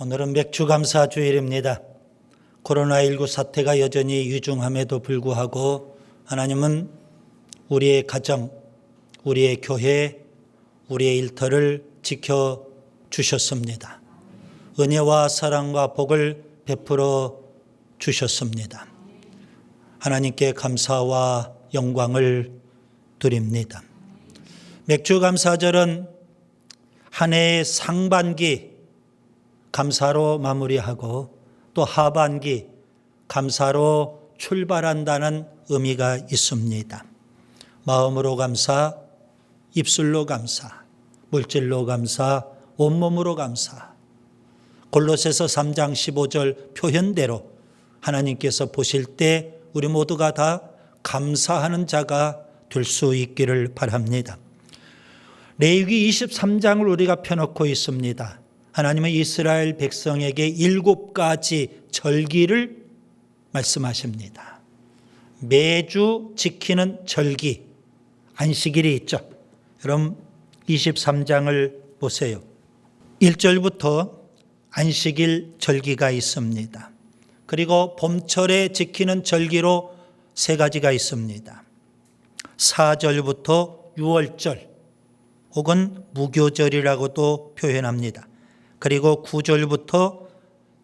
오늘은 맥주감사 주일입니다. 코로나19 사태가 여전히 유중함에도 불구하고 하나님은 우리의 가정, 우리의 교회, 우리의 일터를 지켜주셨습니다. 은혜와 사랑과 복을 베풀어 주셨습니다. 하나님께 감사와 영광을 드립니다. 맥주감사절은 한 해의 상반기 감사로 마무리하고 또 하반기 감사로 출발한다는 의미가 있습니다. 마음으로 감사, 입술로 감사, 물질로 감사, 온몸으로 감사. 골로새서 3장 15절 표현대로 하나님께서 보실 때 우리 모두가 다 감사하는 자가 될 수 있기를 바랍니다. 레위기 23장을 우리가 펴놓고 있습니다. 하나님은 이스라엘 백성에게 7가지 절기를 말씀하십니다. 매주 지키는 절기, 안식일이 있죠. 여러분 23장을 보세요. 1절부터 안식일 절기가 있습니다. 그리고 봄철에 지키는 절기로 3가지가 있습니다. 4절부터 6월절 혹은 무교절이라고도 표현합니다. 그리고 9절부터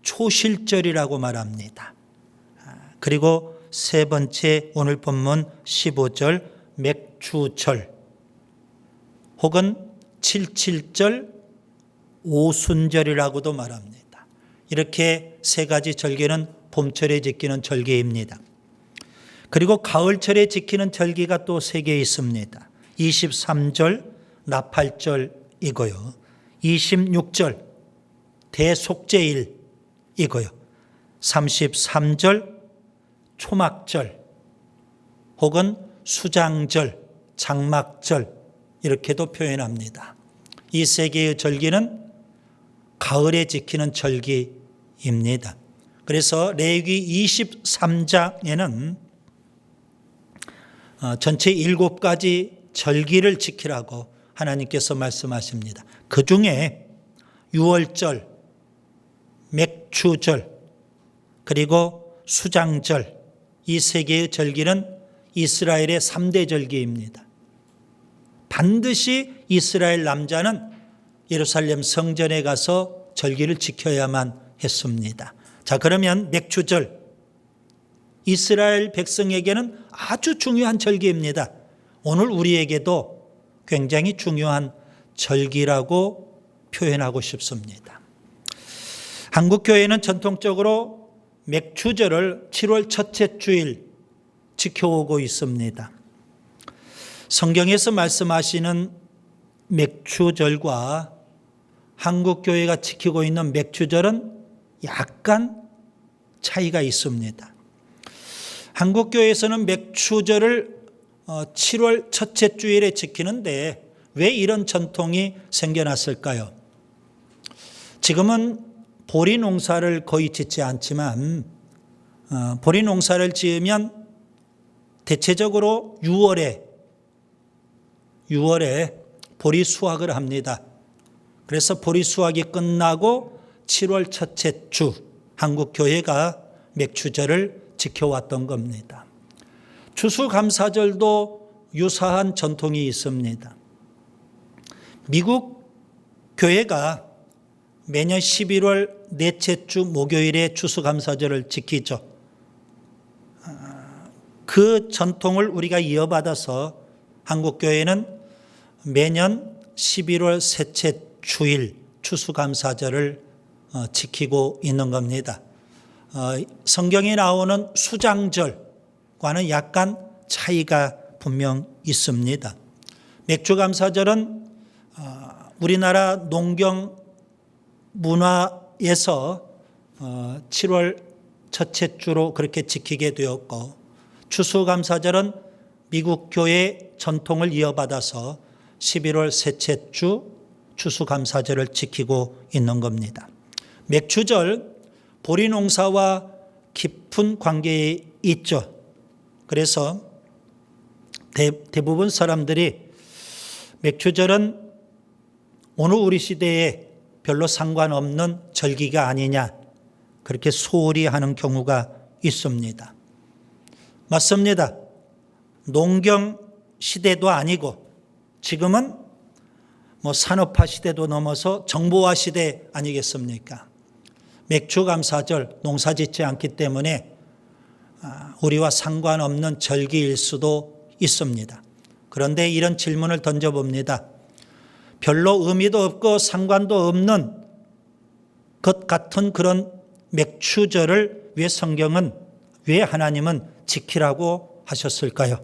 초실절이라고 말합니다. 그리고 3번째 오늘 본문 15절 맥주절 혹은 77절 오순절이라고도 말합니다. 이렇게 3가지 절기는 봄철에 지키는 절기입니다. 그리고 가을철에 지키는 절기가 또 3개 있습니다. 23절 나팔절이고요. 26절 대속죄일이고요. 33절 초막절 혹은 수장절, 장막절 이렇게도 표현합니다. 이 3개의 절기는 가을에 지키는 절기입니다. 그래서 레위기 23장에는 전체 7가지 절기를 지키라고 하나님께서 말씀하십니다. 그 중에 6월절, 맥주절, 그리고 수장절 이 3개의 절기는 이스라엘의 3대 절기입니다. 반드시 이스라엘 남자는 예루살렘 성전에 가서 절기를 지켜야만 했습니다. 자, 그러면 맥주절, 이스라엘 백성에게는 아주 중요한 절기입니다. 오늘 우리에게도 굉장히 중요한 절기라고 표현하고 싶습니다. 한국교회는 전통적으로 맥주절을 7월 첫째 주일 지켜오고 있습니다. 성경에서 말씀하시는 맥주절과 한국교회가 지키고 있는 맥주절은 약간 차이가 있습니다. 한국교회에서는 맥주절을 7월 첫째 주일에 지키는데 왜 이런 전통이 생겨났을까요? 지금은 보리 농사를 거의 짓지 않지만 보리 농사를 지으면 대체적으로 6월에 보리 수확을 합니다. 그래서 보리 수확이 끝나고 7월 첫째 주 한국교회가 맥주절을 지켜왔던 겁니다. 추수감사절도 유사한 전통이 있습니다. 미국 교회가 매년 11월 넷째 주 목요일에 추수감사절을 지키죠. 그 전통을 우리가 이어받아서 한국교회는 매년 11월 셋째 주일 추수감사절을 지키고 있는 겁니다. 성경에 나오는 수장절과는 약간 차이가 분명 있습니다. 맥주감사절은 우리나라 농경 문화에서 7월 첫째 주로 그렇게 지키게 되었고 추수감사절은 미국 교회 전통을 이어받아서 11월 셋째 주 추수감사절을 지키고 있는 겁니다. 맥주절 보리 농사와 깊은 관계에 있죠. 그래서 대부분 사람들이 맥주절은 오늘 우리 시대에 별로 상관없는 절기가 아니냐, 그렇게 소홀히 하는 경우가 있습니다. 맞습니다. 농경 시대도 아니고 지금은 산업화 시대도 넘어서 정보화 시대 아니겠습니까? 맥추감사절 농사 짓지 않기 때문에 우리와 상관없는 절기일 수도 있습니다. 그런데 이런 질문을 던져봅니다. 별로 의미도 없고 상관도 없는 것 같은 그런 맥추절을 왜 하나님은 지키라고 하셨을까요?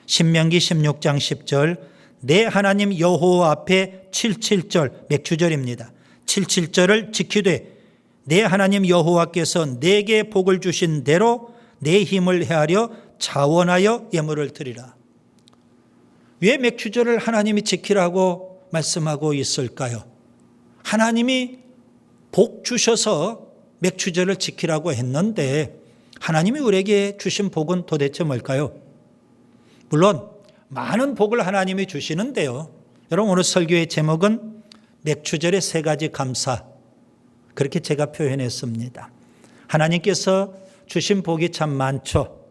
신명기 16장 10절, 내 하나님 여호와 앞에 77절 맥추절입니다. 77절을 지키되 내 하나님 여호와께서 내게 복을 주신 대로 내 힘을 헤아려 자원하여 예물을 드리라. 왜 맥추절을 하나님이 지키라고 말씀하고 있을까요? 하나님이 복 주셔서 맥추절을 지키라고 했는데 하나님이 우리에게 주신 복은 도대체 뭘까요? 물론 많은 복을 하나님이 주시는데요. 여러분, 오늘 설교의 제목은 맥추절의 3가지 감사, 그렇게 제가 표현했습니다. 하나님께서 주신 복이 참 많죠.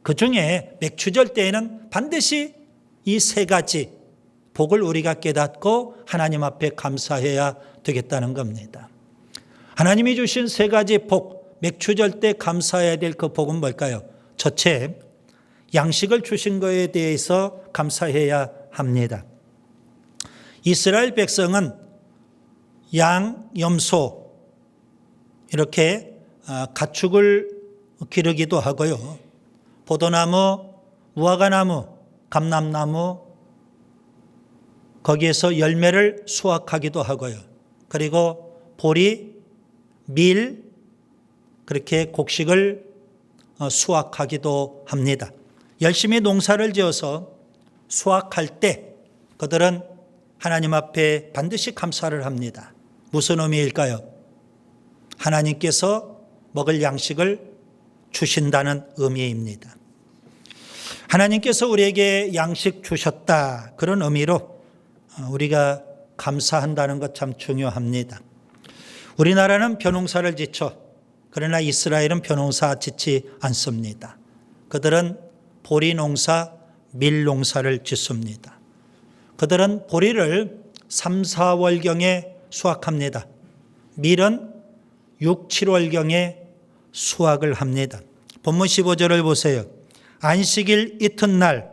그중에 맥추절 때에는 반드시 이 3가지 복을 우리가 깨닫고 하나님 앞에 감사해야 되겠다는 겁니다. 하나님이 주신 3가지 복, 맥추절 때 감사해야 될 그 복은 뭘까요? 첫째, 양식을 주신 것에 대해서 감사해야 합니다. 이스라엘 백성은 양, 염소 이렇게 가축을 기르기도 하고요. 포도나무, 무화과나무, 감람나무 거기에서 열매를 수확하기도 하고요. 그리고 보리, 밀 그렇게 곡식을 수확하기도 합니다. 열심히 농사를 지어서 수확할 때 그들은 하나님 앞에 반드시 감사를 합니다. 무슨 의미일까요? 하나님께서 먹을 양식을 주신다는 의미입니다. 하나님께서 우리에게 양식 주셨다, 그런 의미로 우리가 감사한다는 것 참 중요합니다. 우리나라는 벼농사를 짓죠. 그러나 이스라엘은 벼농사 짓지 않습니다. 그들은 보리 농사, 밀 농사를 짓습니다. 그들은 보리를 3, 4월경에 수확합니다. 밀은 6, 7월경에 수확을 합니다. 본문 15절을 보세요. 안식일 이튿날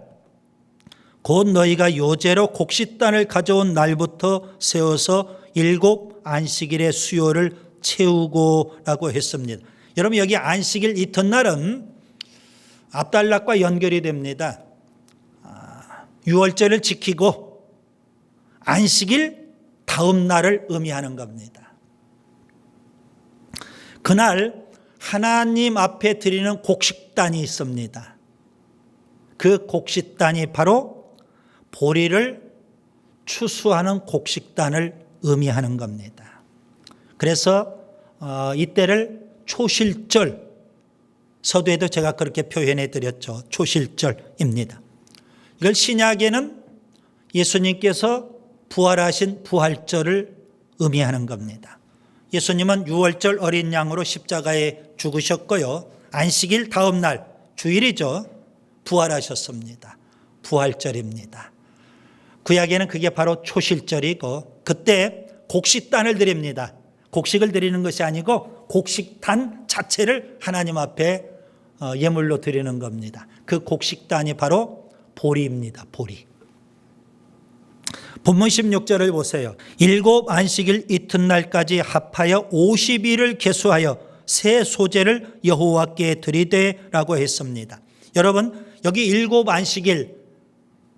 곧 너희가 요제로 곡식단을 가져온 날부터 세워서 7 안식일의 수요를 채우고라고 했습니다. 여러분, 여기 안식일 이튿날은 앞달락과 연결이 됩니다. 6월절을 지키고 안식일 다음 날을 의미하는 겁니다. 그날 하나님 앞에 드리는 곡식단이 있습니다. 그 곡식단이 바로 보리를 추수하는 곡식단을 의미하는 겁니다. 그래서 이때를 초실절, 서두에도 제가 그렇게 표현해 드렸죠. 초실절입니다. 이걸 신약에는 예수님께서 부활하신 부활절을 의미하는 겁니다. 예수님은 6월절 어린 양으로 십자가에 죽으셨고요. 안식일 다음 날, 주일이죠. 부활하셨습니다. 부활절입니다. 구약에는 그게 바로 초실절이고 그때 곡식단을 드립니다. 곡식을 드리는 것이 아니고 곡식단 자체를 하나님 앞에 예물로 드리는 겁니다. 그 곡식단이 바로 보리입니다. 보리. 본문 16절을 보세요. 7 안식일 이튿날까지 합하여 50일을 계수하여 새 소재를 여호와께 드리되라고 했습니다. 여러분, 여기 7 안식일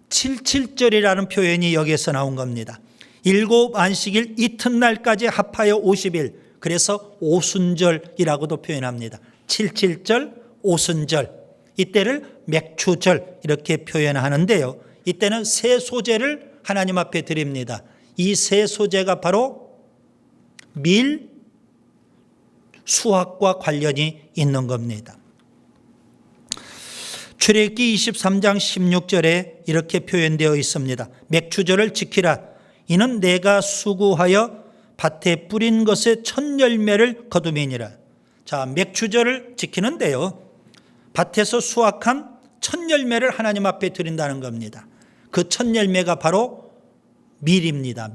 77절이라는 표현이 여기에서 나온 겁니다. 7 안식일 이튿날까지 합하여 50일, 그래서 오순절이라고도 표현합니다. 77절, 오순절, 이때를 맥추절 이렇게 표현하는데요. 이때는 새 소재를 하나님 앞에 드립니다. 이 새 소재가 바로 밀 수확과 관련이 있는 겁니다. 출애굽기 23장 16절에 이렇게 표현되어 있습니다. 맥추절을 지키라. 이는 내가 수고하여 밭에 뿌린 것의 첫 열매를 거두매니라. 자, 맥추절을 지키는데요, 밭에서 수확한 첫 열매를 하나님 앞에 드린다는 겁니다. 그 첫 열매가 바로 밀입니다.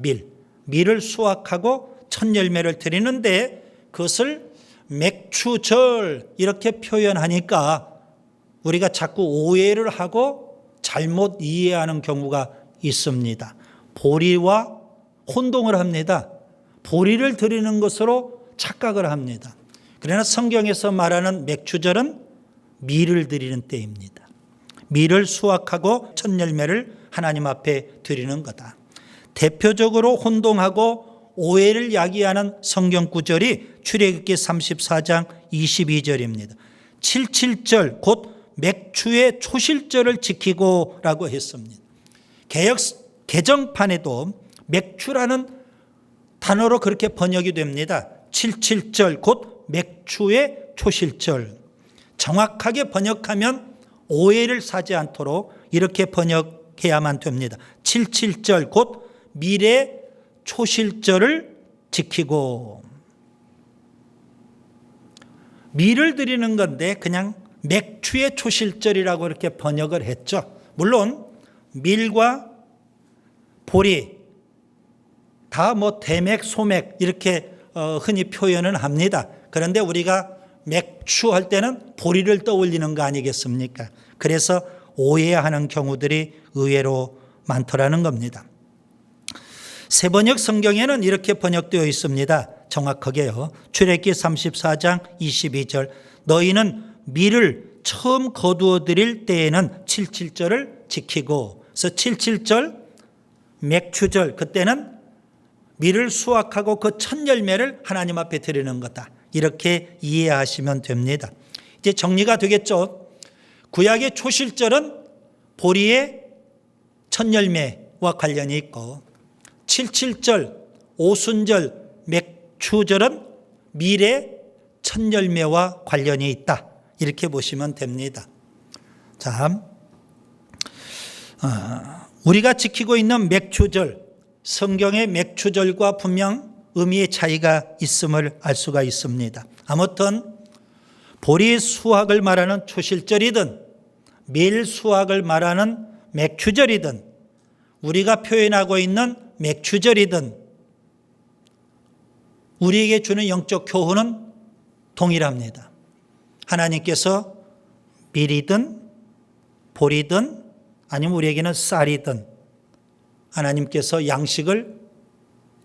밀을 수확하고 첫 열매를 드리는데 그것을 맥추절 이렇게 표현하니까 우리가 자꾸 오해를 하고 잘못 이해하는 경우가 있습니다. 보리와 혼동을 합니다. 보리를 드리는 것으로 착각을 합니다. 그러나 성경에서 말하는 맥추절은 밀을 드리는 때입니다. 밀을 수확하고 첫 열매를 하나님 앞에 드리는 거다. 대표적으로 혼동하고 오해를 야기하는 성경 구절이 출애굽기 34장 22절입니다. 77절 곧 맥추의 초실절을 지키고 라고 했습니다. 개정판에도 맥추라는 단어로 그렇게 번역이 됩니다. 77절 곧 맥추의 초실절. 정확하게 번역하면 오해를 사지 않도록 이렇게 번역해야만 됩니다. 77절 곧 밀의 초실절을 지키고. 밀을 드리는 건데 그냥 맥추의 초실절이라고 이렇게 번역을 했죠. 물론 밀과 보리 다 대맥, 소맥 이렇게 흔히 표현은 합니다. 그런데 우리가 맥추할 때는 보리를 떠올리는 거 아니겠습니까? 그래서 오해하는 경우들이 의외로 많더라는 겁니다. 세번역 성경에는 이렇게 번역되어 있습니다. 정확하게요. 출애굽기 34장 22절 너희는 밀을 처음 거두어 드릴 때에는 77절을 지키고, 그래서 77절 맥추절 그때는 밀을 수확하고 그 첫 열매를 하나님 앞에 드리는 거다. 이렇게 이해하시면 됩니다. 이제 정리가 되겠죠. 구약의 초실절은 보리의 첫 열매와 관련이 있고 77절 오순절 맥추절은 밀의 첫 열매와 관련이 있다. 이렇게 보시면 됩니다. 자, 우리가 지키고 있는 맥추절, 성경의 맥추절과 분명 의미의 차이가 있음을 알 수가 있습니다. 아무튼 보리 수확을 말하는 초실절이든 밀 수확을 말하는 맥추절이든 우리가 표현하고 있는 맥추절이든 우리에게 주는 영적 교훈은 동일합니다. 하나님께서 밀이든 보리든 아니면 우리에게는 쌀이든 하나님께서 양식을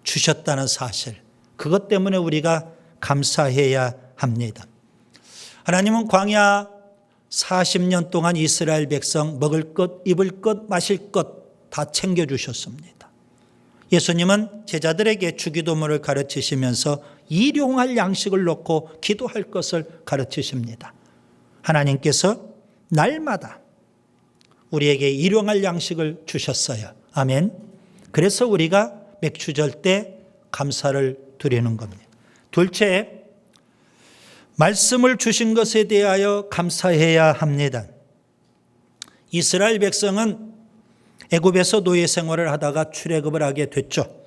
주셨다는 사실, 그것 때문에 우리가 감사해야 합니다. 하나님은 광야 40년 동안 이스라엘 백성 먹을 것, 입을 것, 마실 것 다 챙겨주셨습니다. 예수님은 제자들에게 주기도문을 가르치시면서 일용할 양식을 놓고 기도할 것을 가르치십니다. 하나님께서 날마다 우리에게 일용할 양식을 주셨어요. 아멘. 그래서 우리가 맥추절 때 감사를 드리는 겁니다. 둘째, 말씀을 주신 것에 대하여 감사해야 합니다. 이스라엘 백성은 애굽에서 노예 생활을 하다가 출애굽을 하게 됐죠.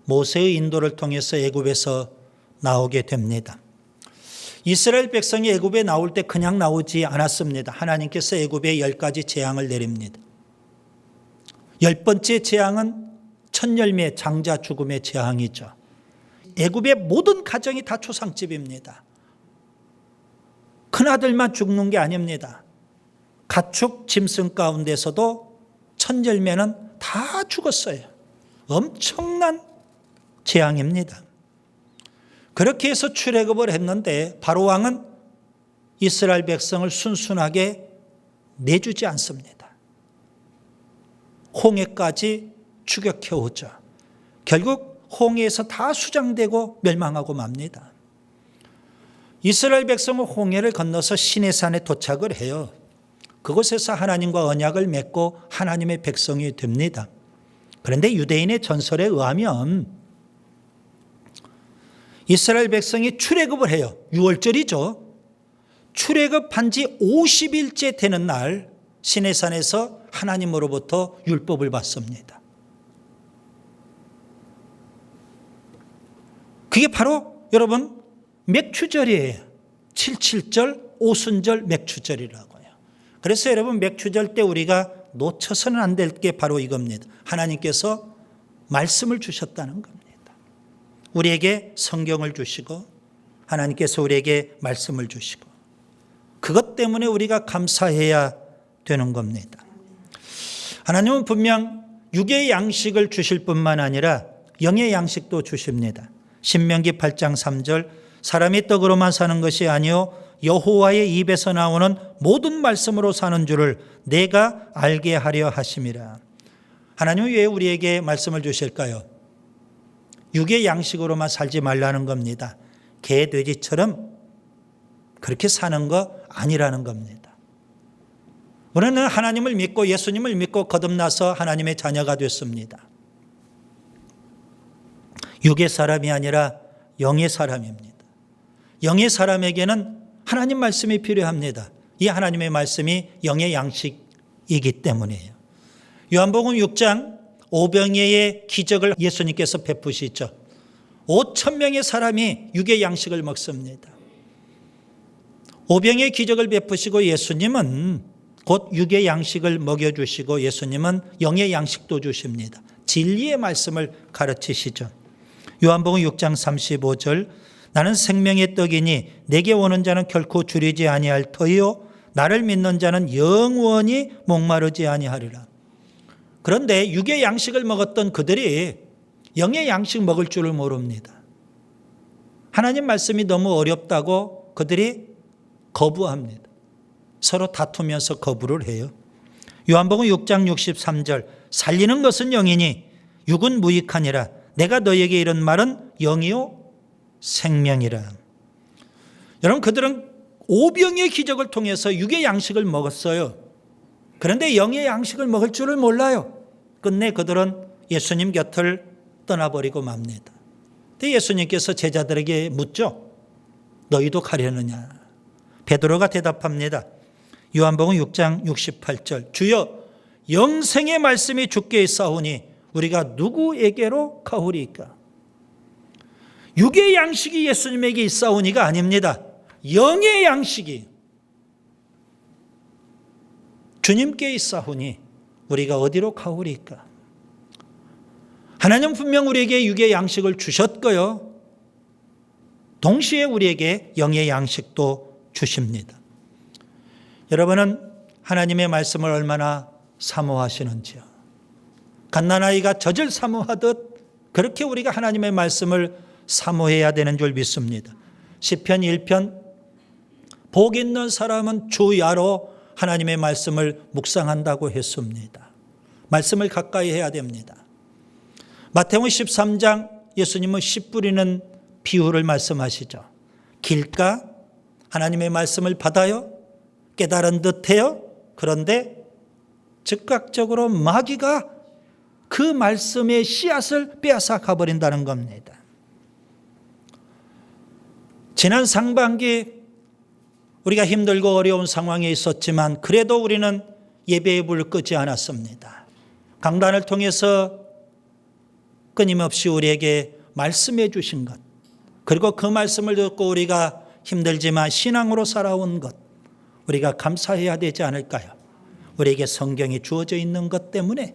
모세의 인도를 통해서 애굽에서 나오게 됩니다. 이스라엘 백성이 애굽에 나올 때 그냥 나오지 않았습니다. 하나님께서 애굽에 10가지 재앙을 내립니다. 10번째 재앙은 첫 열매 장자 죽음의 재앙이죠. 애굽의 모든 가정이 다 초상집입니다. 큰아들만 죽는 게 아닙니다. 가축 짐승 가운데서도 첫 열매는 다 죽었어요. 엄청난 재앙입니다. 그렇게 해서 출애굽을 했는데 바로 왕은 이스라엘 백성을 순순하게 내주지 않습니다. 홍해까지 추격해 오죠. 결국 홍해에서 다 수장되고 멸망하고 맙니다. 이스라엘 백성은 홍해를 건너서 시내산에 도착을 해요. 그곳에서 하나님과 언약을 맺고 하나님의 백성이 됩니다. 그런데 유대인의 전설에 의하면 이스라엘 백성이 출애굽을 해요. 6월절이죠. 출애굽한 지 50일째 되는 날 시내산에서 하나님으로부터 율법을 받습니다. 그게 바로 여러분 맥추절이에요. 77절, 오순절, 맥추절이라고요. 그래서 여러분 맥추절 때 우리가 놓쳐서는 안 될 게 바로 이겁니다. 하나님께서 말씀을 주셨다는 겁니다. 우리에게 성경을 주시고 하나님께서 우리에게 말씀을 주시고 그것 때문에 우리가 감사해야 되는 겁니다. 하나님은 분명 육의 양식을 주실 뿐만 아니라 영의 양식도 주십니다. 신명기 8장 3절 사람이 떡으로만 사는 것이 아니요 여호와의 입에서 나오는 모든 말씀으로 사는 줄을 내가 알게 하려 하심이라. 하나님은 왜 우리에게 말씀을 주실까요? 육의 양식으로만 살지 말라는 겁니다. 개, 돼지처럼 그렇게 사는 거 아니라는 겁니다. 우리는 하나님을 믿고 예수님을 믿고 거듭나서 하나님의 자녀가 됐습니다. 육의 사람이 아니라 영의 사람입니다. 영의 사람에게는 하나님 말씀이 필요합니다. 이 하나님의 말씀이 영의 양식이기 때문이에요. 요한복음 6장 오병이의 기적을 예수님께서 베푸시죠. 5천 명의 사람이 육의 양식을 먹습니다. 오병이의 기적을 베푸시고 예수님은 곧 육의 양식을 먹여주시고 예수님은 영의 양식도 주십니다. 진리의 말씀을 가르치시죠. 요한복음 6장 35절 나는 생명의 떡이니 내게 오는 자는 결코 줄이지 아니할 터이요 나를 믿는 자는 영원히 목마르지 아니하리라. 그런데 육의 양식을 먹었던 그들이 영의 양식 먹을 줄을 모릅니다. 하나님 말씀이 너무 어렵다고 그들이 거부합니다. 서로 다투면서 거부를 해요. 요한복음 6장 63절 살리는 것은 영이니 육은 무익하니라. 내가 너에게 이런 말은 영이요 생명이라. 여러분 그들은 오병의 기적을 통해서 육의 양식을 먹었어요. 그런데 영의 양식을 먹을 줄을 몰라요. 끝내 그들은 예수님 곁을 떠나버리고 맙니다. 근데 예수님께서 제자들에게 묻죠. 너희도 가려느냐? 베드로가 대답합니다. 요한복음 6장 68절 주여 영생의 말씀이 주께 있사오니 우리가 누구에게로 가오리까? 육의 양식이 예수님에게 있사오니가 아닙니다. 영의 양식이 주님께 있사오니 우리가 어디로 가오리까? 하나님 분명 우리에게 육의 양식을 주셨고요. 동시에 우리에게 영의 양식도 주십니다. 여러분은 하나님의 말씀을 얼마나 사모하시는지요? 갓난아이가 젖을 사모하듯 그렇게 우리가 하나님의 말씀을 사모해야 되는 줄 믿습니다. 시편 1편 복 있는 사람은 주야로 하나님의 말씀을 묵상한다고 했습니다. 말씀을 가까이 해야 됩니다. 마태복음 13장 예수님은 씨 뿌리는 비유를 말씀하시죠. 길가 하나님의 말씀을 받아요. 깨달은 듯해요. 그런데 즉각적으로 마귀가 그 말씀의 씨앗을 빼앗아 가버린다는 겁니다. 지난 상반기 우리가 힘들고 어려운 상황에 있었지만 그래도 우리는 예배의 불을 끄지 않았습니다. 강단을 통해서 끊임없이 우리에게 말씀해 주신 것, 그리고 그 말씀을 듣고 우리가 힘들지만 신앙으로 살아온 것, 우리가 감사해야 되지 않을까요? 우리에게 성경이 주어져 있는 것 때문에,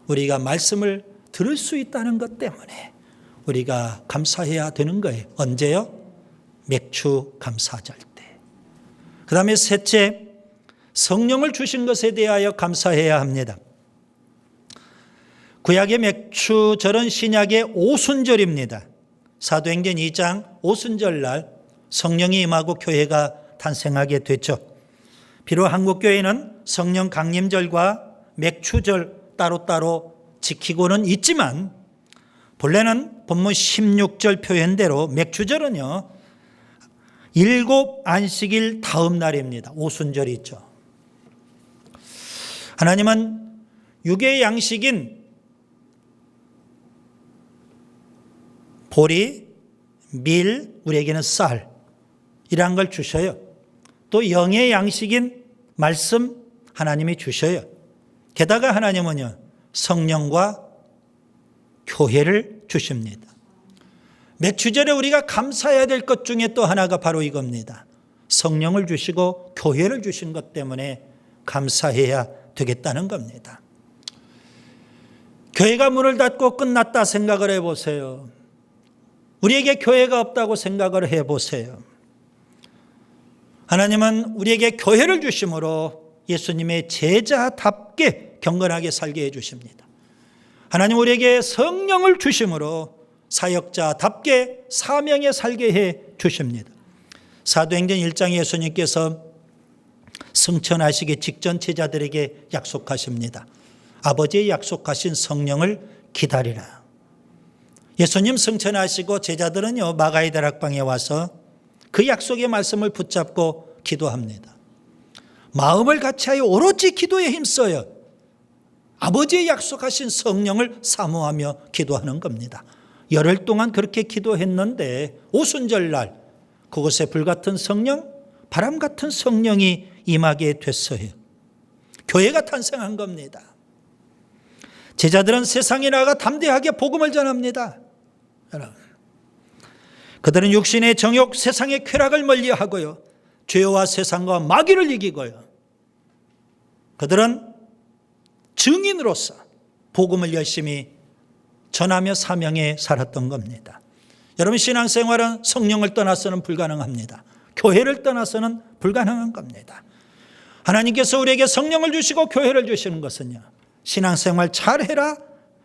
우리가 말씀을 들을 수 있다는 것 때문에 우리가 감사해야 되는 거예요. 언제요? 맥추 감사절 때. 그 다음에 셋째, 성령을 주신 것에 대하여 감사해야 합니다. 구약의 맥추절은 신약의 오순절입니다. 사도행전 2장 오순절 날 성령이 임하고 교회가 탄생하게 됐죠. 비록 한국교회는 성령 강림절과 맥추절 따로따로 지키고는 있지만 본래는 본문 16절 표현대로 맥추절은요 7 안식일 다음 날입니다. 오순절이 있죠. 하나님은 육의 양식인 보리, 밀, 우리에게는 쌀이란 걸 주셔요. 또 영의 양식인 말씀 하나님이 주셔요. 게다가 하나님은요 성령과 교회를 주십니다. 맥추절에 우리가 감사해야 될 것 중에 또 하나가 바로 이겁니다. 성령을 주시고 교회를 주신 것 때문에 감사해야 되겠다는 겁니다. 교회가 문을 닫고 끝났다 생각을 해보세요. 우리에게 교회가 없다고 생각을 해보세요. 하나님은 우리에게 교회를 주심으로 예수님의 제자답게 경건하게 살게 해주십니다. 하나님 우리에게 성령을 주심으로 사역자답게 사명에 살게 해 주십니다. 사도행전 1장에 예수님께서 승천하시기 직전 제자들에게 약속하십니다. 아버지의 약속하신 성령을 기다리라. 예수님 승천하시고 제자들은요 마가의 다락방에 와서 그 약속의 말씀을 붙잡고 기도합니다. 마음을 같이하여 오로지 기도에 힘써요. 아버지의 약속하신 성령을 사모하며 기도하는 겁니다. 열흘 동안 그렇게 기도했는데 오순절날 그곳에 불같은 성령, 바람 같은 성령이 임하게 됐어요. 교회가 탄생한 겁니다. 제자들은 세상에 나가 담대하게 복음을 전합니다. 여러분, 그들은 육신의 정욕, 세상의 쾌락을 멀리하고요, 죄와 세상과 마귀를 이기고요, 그들은 증인으로서 복음을 열심히 전하며 사명에 살았던 겁니다. 여러분, 신앙생활은 성령을 떠나서는 불가능합니다. 교회를 떠나서는 불가능한 겁니다. 하나님께서 우리에게 성령을 주시고 교회를 주시는 것은요, 신앙생활 잘해라,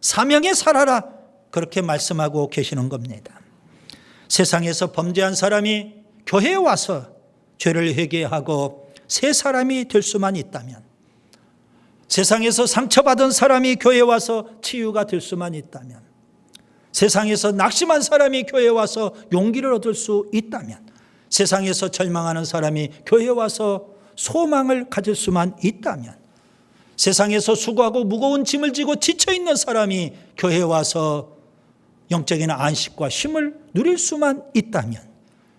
사명에 살아라, 그렇게 말씀하고 계시는 겁니다. 세상에서 범죄한 사람이 교회에 와서 죄를 회개하고 새 사람이 될 수만 있다면, 세상에서 상처받은 사람이 교회에 와서 치유가 될 수만 있다면, 세상에서 낙심한 사람이 교회에 와서 용기를 얻을 수 있다면, 세상에서 절망하는 사람이 교회에 와서 소망을 가질 수만 있다면, 세상에서 수고하고 무거운 짐을 지고 지쳐있는 사람이 교회에 와서 영적인 안식과 쉼을 누릴 수만 있다면,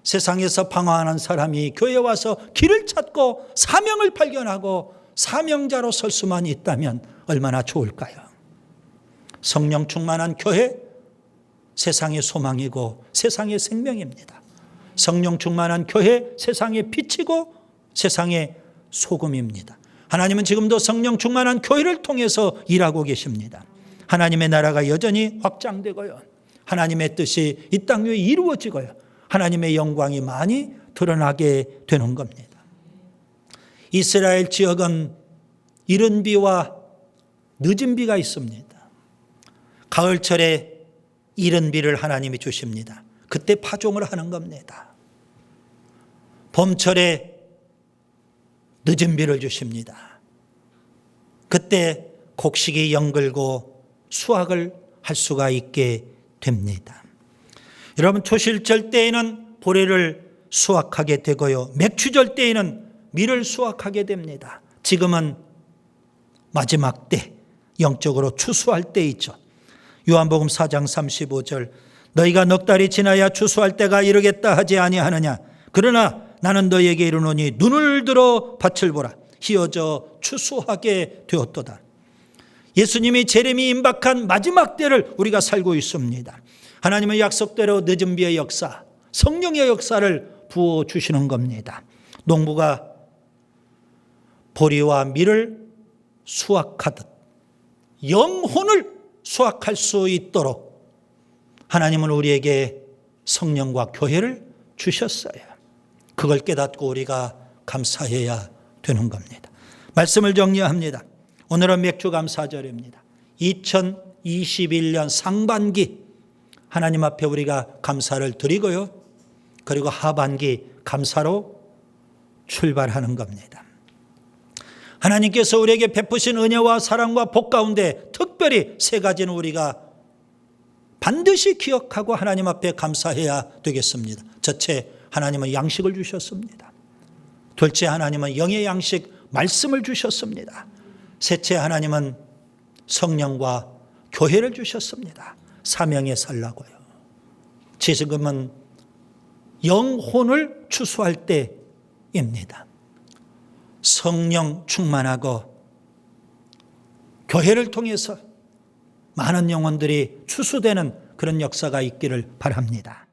세상에서 방황하는 사람이 교회에 와서 길을 찾고 사명을 발견하고 사명자로 설 수만 있다면 얼마나 좋을까요? 성령 충만한 교회, 세상의 소망이고 세상의 생명입니다. 성령 충만한 교회, 세상의 빛이고 세상의 소금입니다. 하나님은 지금도 성령 충만한 교회를 통해서 일하고 계십니다. 하나님의 나라가 여전히 확장되고요, 하나님의 뜻이 이 땅 위에 이루어지고요, 하나님의 영광이 많이 드러나게 되는 겁니다. 이스라엘 지역은 이른 비와 늦은 비가 있습니다. 가을철에 이른 비를 하나님이 주십니다. 그때 파종을 하는 겁니다. 봄철에 늦은 비를 주십니다. 그때 곡식이 영글고 수확을 할 수가 있게 됩니다. 여러분, 초실절 때에는 보리를 수확하게 되고요, 맥추절 때에는 밀을 수확하게 됩니다. 지금은 마지막 때, 영적으로 추수할 때 있죠. 요한복음 4장 35절, 너희가 넉 달이 지나야 추수할 때가 이르겠다 하지 아니하느냐. 그러나 나는 너희에게 이르노니 눈을 들어 밭을 보라. 희어져 추수하게 되었도다. 예수님이 재림이 임박한 마지막 때를 우리가 살고 있습니다. 하나님의 약속대로 늦은 비의 역사, 성령의 역사를 부어주시는 겁니다. 농부가 보리와 밀을 수확하듯 영혼을 수확할 수 있도록 하나님은 우리에게 성령과 교회를 주셨어요. 그걸 깨닫고 우리가 감사해야 되는 겁니다. 말씀을 정리합니다. 오늘은 맥주감사절입니다. 2021년 상반기 하나님 앞에 우리가 감사를 드리고요, 그리고 하반기 감사로 출발하는 겁니다. 하나님께서 우리에게 베푸신 은혜와 사랑과 복 가운데 특별히 세 가지는 우리가 반드시 기억하고 하나님 앞에 감사해야 되겠습니다. 첫째, 하나님은 양식을 주셨습니다. 둘째, 하나님은 영의 양식 말씀을 주셨습니다. 셋째, 하나님은 성령과 교회를 주셨습니다. 사명에 살라고요. 지금은 영혼을 추수할 때입니다. 성령 충만하고 교회를 통해서 많은 영혼들이 추수되는 그런 역사가 있기를 바랍니다.